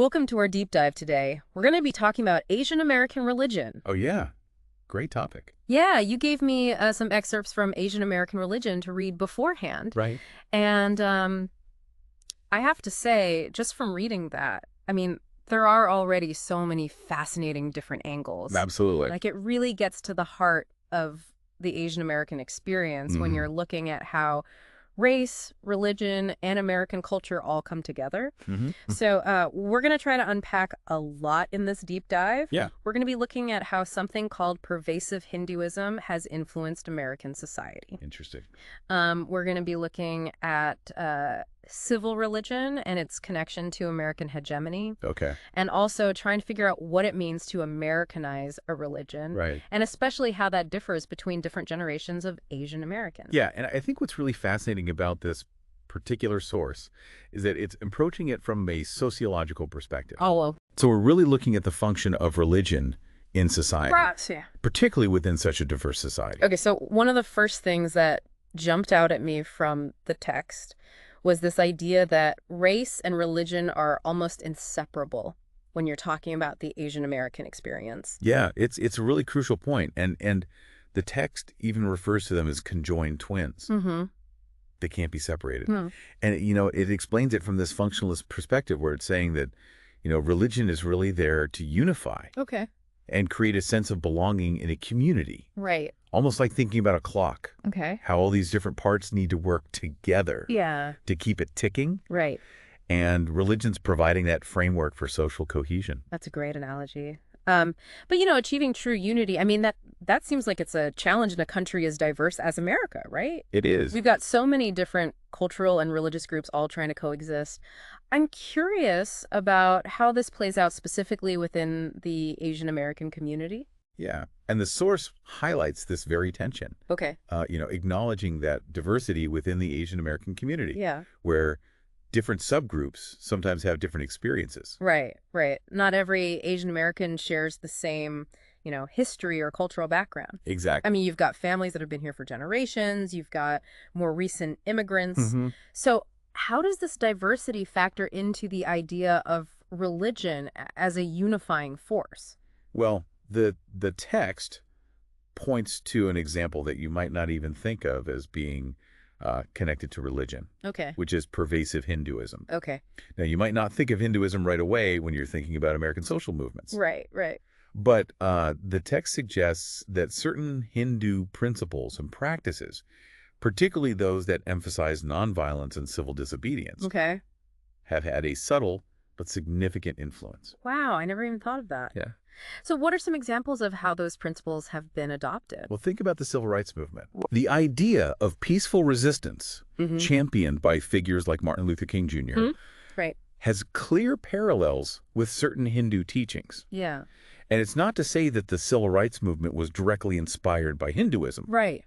Welcome to our deep dive today. We're going to be talking about Asian American religion. Oh, yeah. Great topic. Yeah, you gave me some excerpts from Asian American religion to read beforehand. Right. And I have to say, just from reading that, I mean, there are already so many fascinating different angles. Absolutely. Like, it really gets to the heart of the Asian American experience when you're looking at how race, religion, and American culture all come together. So we're going to try to unpack a lot in this deep dive. Yeah. We're going to be looking at how something called pervasive Hinduism has influenced American society. Interesting. We're going to be looking at civil religion and its connection to American hegemony. Okay. And also trying to figure out what it means to Americanize a religion. Right. And especially how that differs between different generations of Asian Americans. Yeah, and I think what's really fascinating about this particular source is that it's approaching it from a sociological perspective. Oh, well. So we're really looking at the function of religion in society, Yeah. particularly within such a diverse society. Okay, so one of the first things that jumped out at me from the text was this idea that race and religion are almost inseparable when you're talking about the Asian American experience. Yeah, it's a really crucial point, and the text even refers to them as conjoined twins. They can't be separated. And, it explains it from this functionalist perspective where it's saying that, religion is really there to unify Okay. and create a sense of belonging in a community. Right. Almost like thinking about a clock, Okay. how all these different parts need to work together Yeah. to keep it ticking. Right. And religion's providing that framework for social cohesion. That's a great analogy. But, achieving true unity, I mean, that seems like it's a challenge in a country as diverse as America, right? It is. We've got so many different cultural and religious groups all trying to coexist. I'm curious about how this plays out specifically within the Asian American community. Yeah. And the source highlights this very tension, Okay. acknowledging that diversity within the Asian American community, Yeah. where different subgroups sometimes have different experiences. Right. Not every Asian American shares the same, history or cultural background. Exactly. I mean, you've got families that have been here for generations. You've got more recent immigrants. So how does this diversity factor into the idea of religion as a unifying force? Well, the text points to an example that you might not even think of as being connected to religion, Okay. which is pervasive Hinduism. Okay. Now, you might not think of Hinduism right away when you're thinking about American social movements. Right. But the text suggests that certain Hindu principles and practices, particularly those that emphasize nonviolence and civil disobedience, Okay. have had a subtle but significant influence. Wow, I never even thought of that. Yeah. So what are some examples of how those principles have been adopted? Well, think about the civil rights movement. The idea of peaceful resistance, championed by figures like Martin Luther King Jr., Right. has clear parallels with certain Hindu teachings. Yeah. And it's not to say that the civil rights movement was directly inspired by Hinduism, Right.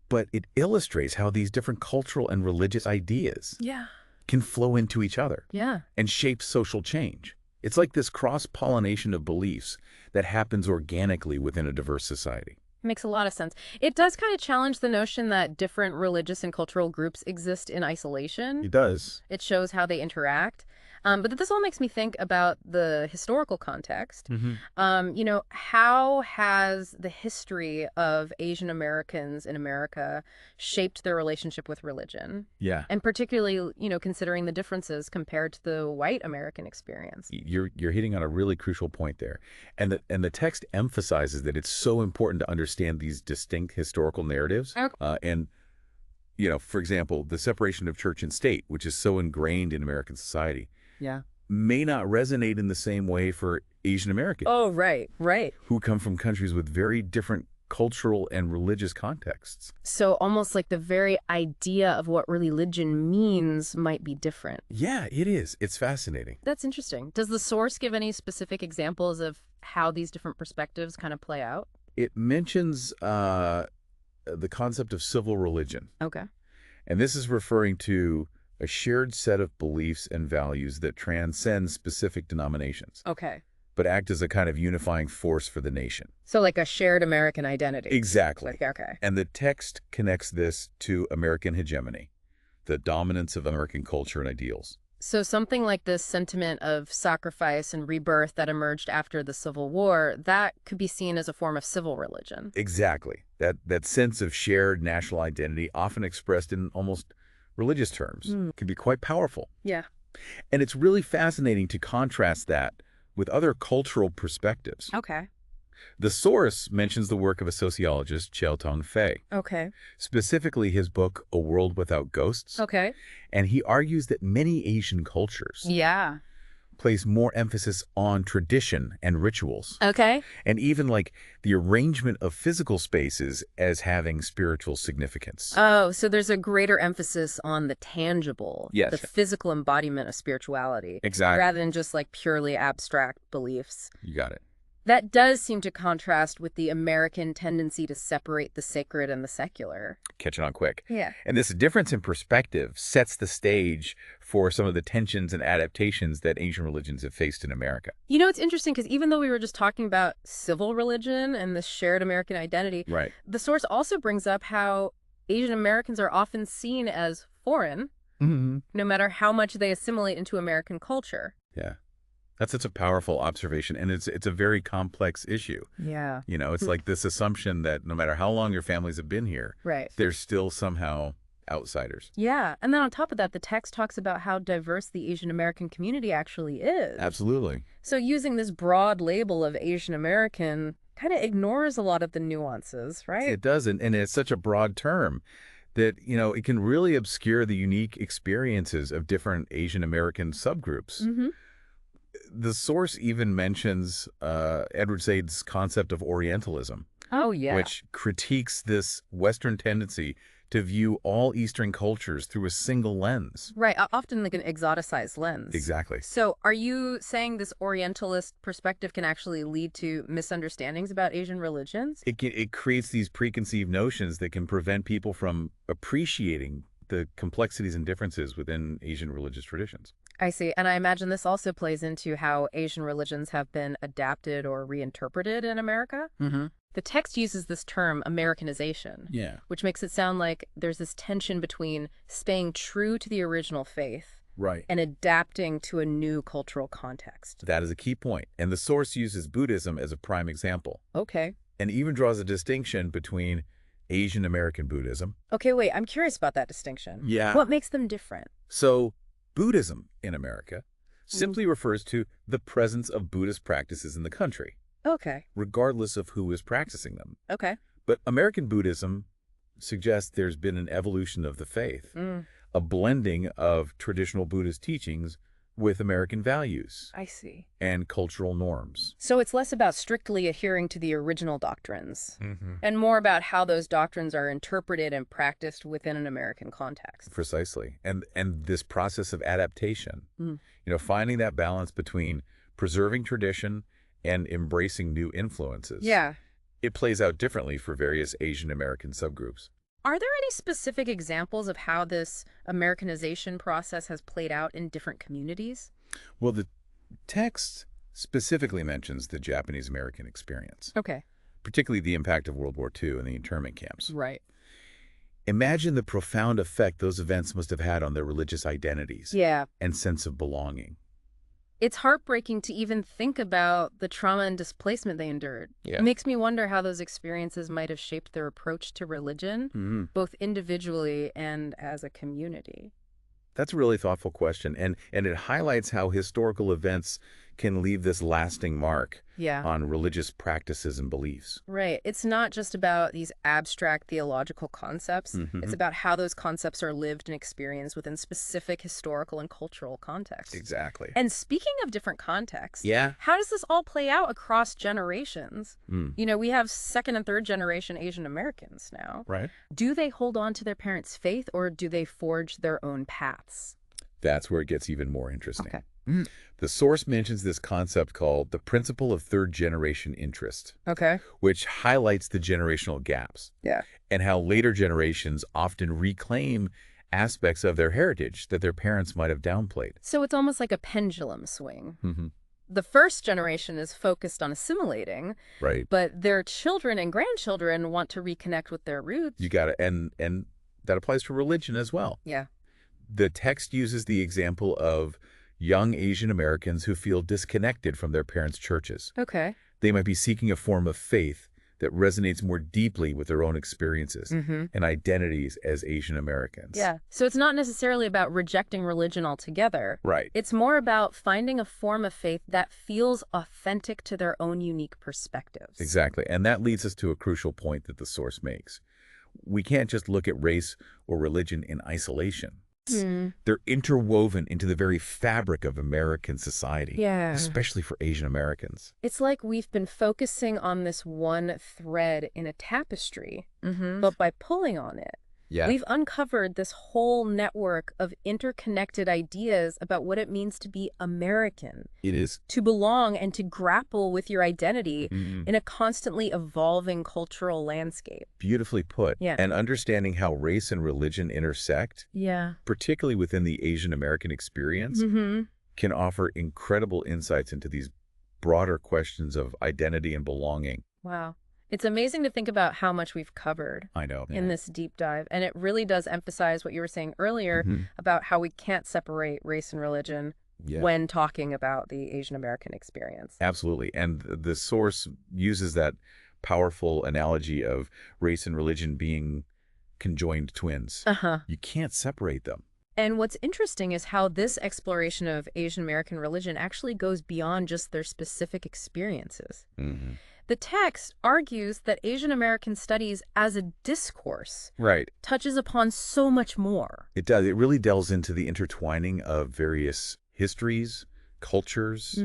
but it illustrates how these different cultural and religious ideas Yeah. can flow into each other Yeah. and shape social change. It's like this cross-pollination of beliefs that happens organically within a diverse society. Makes a lot of sense. It does kind of challenge the notion that different religious and cultural groups exist in isolation. It does. It shows how they interact. But this all makes me think about the historical context. How has the history of Asian Americans in America shaped their relationship with religion? Yeah. And particularly, considering the differences compared to the white American experience. You're hitting on a really crucial point there. And the text emphasizes that it's so important to understand these distinct historical narratives. Okay. For example, the separation of church and state, which is so ingrained in American society, Yeah. may not resonate in the same way for Asian Americans Oh, right. who come from countries with very different cultural and religious contexts. So almost like the very idea of what religion means might be different. Yeah, it is. It's fascinating. That's interesting. Does the source give any specific examples of how these different perspectives kind of play out? It mentions the concept of civil religion. Okay. And this is referring to a shared set of beliefs and values that transcend specific denominations, Okay. but act as a kind of unifying force for the nation. So like a shared American identity. Exactly. Okay. And the text connects this to American hegemony, the dominance of American culture and ideals. So something like this sentiment of sacrifice and rebirth that emerged after the Civil War, that could be seen as a form of civil religion. Exactly. That sense of shared national identity, often expressed in almost religious terms, can be quite powerful. Yeah. And it's really fascinating to contrast that with other cultural perspectives. Okay. The source mentions the work of a sociologist, Chiao-Tong Fei, Okay. specifically his book, A World Without Ghosts. Okay. And he argues that many Asian cultures Yeah. place more emphasis on tradition and rituals, Okay. and even like the arrangement of physical spaces as having spiritual significance. Oh, so there's a greater emphasis on the tangible, Yes. the physical embodiment of spirituality, Exactly. rather than just like purely abstract beliefs. You got it. That does seem to contrast with the American tendency to separate the sacred and the secular. Catching on quick. Yeah. And this difference in perspective sets the stage for some of the tensions and adaptations that Asian religions have faced in America. You know, it's interesting because even though we were just talking about civil religion and this shared American identity, Right. the source also brings up how Asian Americans are often seen as foreign, no matter how much they assimilate into American culture. Yeah. That's such a powerful observation, and it's a very complex issue. Yeah. You know, it's like this assumption that no matter how long your families have been here, Right. they're still somehow outsiders. Yeah. And then on top of that, the text talks about how diverse the Asian American community actually is. Absolutely. So using this broad label of Asian American kind of ignores a lot of the nuances, right? It doesn't, and it's such a broad term that, you know, it can really obscure the unique experiences of different Asian American subgroups. The source even mentions Edward Said's concept of Orientalism, Oh, yeah. which critiques this Western tendency to view all Eastern cultures through a single lens. Right. Often like an exoticized lens. Exactly. So are you saying this Orientalist perspective can actually lead to misunderstandings about Asian religions? It creates these preconceived notions that can prevent people from appreciating the complexities and differences within Asian religious traditions. I see. And I imagine this also plays into how Asian religions have been adapted or reinterpreted in America. The text uses this term Americanization, Yeah. which makes it sound like there's this tension between staying true to the original faith Right. and adapting to a new cultural context. That is a key point. And the source uses Buddhism as a prime example, Okay. and even draws a distinction between Asian American Buddhism. Okay, wait, I'm curious about that distinction. Yeah. What makes them different? So Buddhism in America simply refers to the presence of Buddhist practices in the country, Okay. regardless of who is practicing them. Okay. But American Buddhism suggests there's been an evolution of the faith, a blending of traditional Buddhist teachings with American values I see. and cultural norms. So it's less about strictly adhering to the original doctrines and more about how those doctrines are interpreted and practiced within an American context. Precisely. And this process of adaptation, you know, finding that balance between preserving tradition and embracing new influences. Yeah. It plays out differently for various Asian American subgroups. Are there any specific examples of how this Americanization process has played out in different communities? Well, the text specifically mentions the Japanese American experience, Okay. particularly the impact of World War II and the internment camps. Right. Imagine the profound effect those events must have had on their religious identities Yeah. and sense of belonging. It's heartbreaking to even think about the trauma and displacement they endured. Yeah. It makes me wonder how those experiences might have shaped their approach to religion, both individually and as a community. That's a really thoughtful question, and it highlights how historical events can leave this lasting mark Yeah. on religious practices and beliefs. Right. It's not just about these abstract theological concepts. It's about how those concepts are lived and experienced within specific historical and cultural contexts. Exactly. And speaking of different contexts, Yeah. how does this all play out across generations? You know, we have second and third generation Asian Americans now. Right. Do they hold on to their parents' faith or do they forge their own paths? That's where it gets even more interesting. Okay. The source mentions this concept called the principle of third-generation interest, Okay. which highlights the generational gaps Yeah. and how later generations often reclaim aspects of their heritage that their parents might have downplayed. So it's almost like a pendulum swing. Mm-hmm. The first generation is focused on assimilating, Right. but their children and grandchildren want to reconnect with their roots. You got to, and that applies to religion as well. Yeah. The text uses the example of young Asian Americans who feel disconnected from their parents' churches. Okay. They might be seeking a form of faith that resonates more deeply with their own experiences and identities as Asian Americans. Yeah. So it's not necessarily about rejecting religion altogether. Right. It's more about finding a form of faith that feels authentic to their own unique perspectives. Exactly. And that leads us to a crucial point that the source makes. We can't just look at race or religion in isolation. They're interwoven into the very fabric of American society, especially for Asian Americans. It's like we've been focusing on this one thread in a tapestry, but by pulling on it, we've uncovered this whole network of interconnected ideas about what it means to be American. It is. To belong and to grapple with your identity in a constantly evolving cultural landscape. Beautifully put. Yeah. And understanding how race and religion intersect, particularly within the Asian American experience, can offer incredible insights into these broader questions of identity and belonging. Wow. It's amazing to think about how much we've covered in this deep dive. And it really does emphasize what you were saying earlier about how we can't separate race and religion when talking about the Asian American experience. Absolutely. And the source uses that powerful analogy of race and religion being conjoined twins. You can't separate them. And what's interesting is how this exploration of Asian American religion actually goes beyond just their specific experiences. The text argues that Asian American studies as a discourse touches upon so much more. It does. It really delves into the intertwining of various histories, cultures,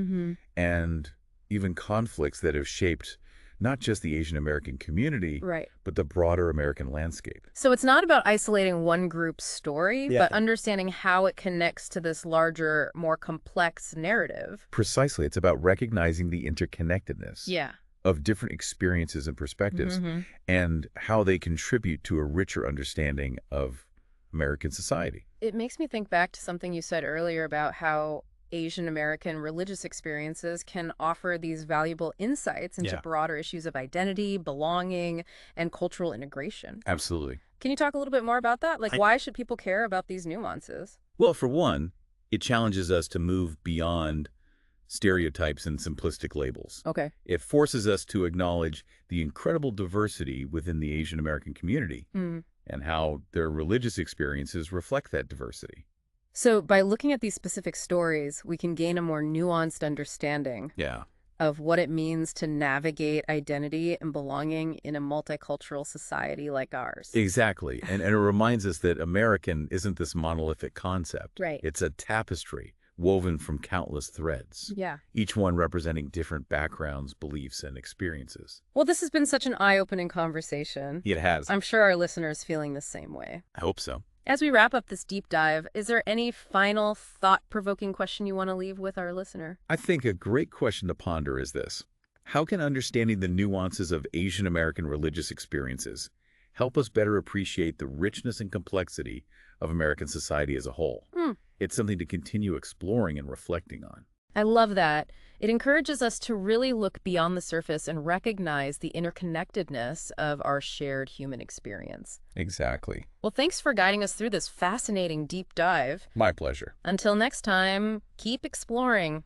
and even conflicts that have shaped not just the Asian American community, but the broader American landscape. So it's not about isolating one group's story, but understanding how it connects to this larger, more complex narrative. Precisely. It's about recognizing the interconnectedness of different experiences and perspectives and how they contribute to a richer understanding of American society. It makes me think back to something you said earlier about how Asian American religious experiences can offer these valuable insights into broader issues of identity, belonging, and cultural integration. Absolutely. Can you talk a little bit more about that? Like, why should people care about these nuances? Well, for one, it challenges us to move beyond stereotypes and simplistic labels. Okay. It forces us to acknowledge the incredible diversity within the Asian American community and how their religious experiences reflect that diversity. So by looking at these specific stories, we can gain a more nuanced understanding of what it means to navigate identity and belonging in a multicultural society like ours. Exactly. And it reminds us that American isn't this monolithic concept. Right. It's a tapestry woven from countless threads. Each one representing different backgrounds, beliefs, and experiences. Well, this has been such an eye-opening conversation. It has. I'm sure our listeners feeling the same way. I hope so. As we wrap up this deep dive, is there any final thought-provoking question you want to leave with our listener? I think a great question to ponder is this. How can understanding the nuances of Asian American religious experiences help us better appreciate the richness and complexity of American society as a whole? It's something to continue exploring and reflecting on. I love that. It encourages us to really look beyond the surface and recognize the interconnectedness of our shared human experience. Exactly. Well, thanks for guiding us through this fascinating deep dive. My pleasure. Until next time, keep exploring.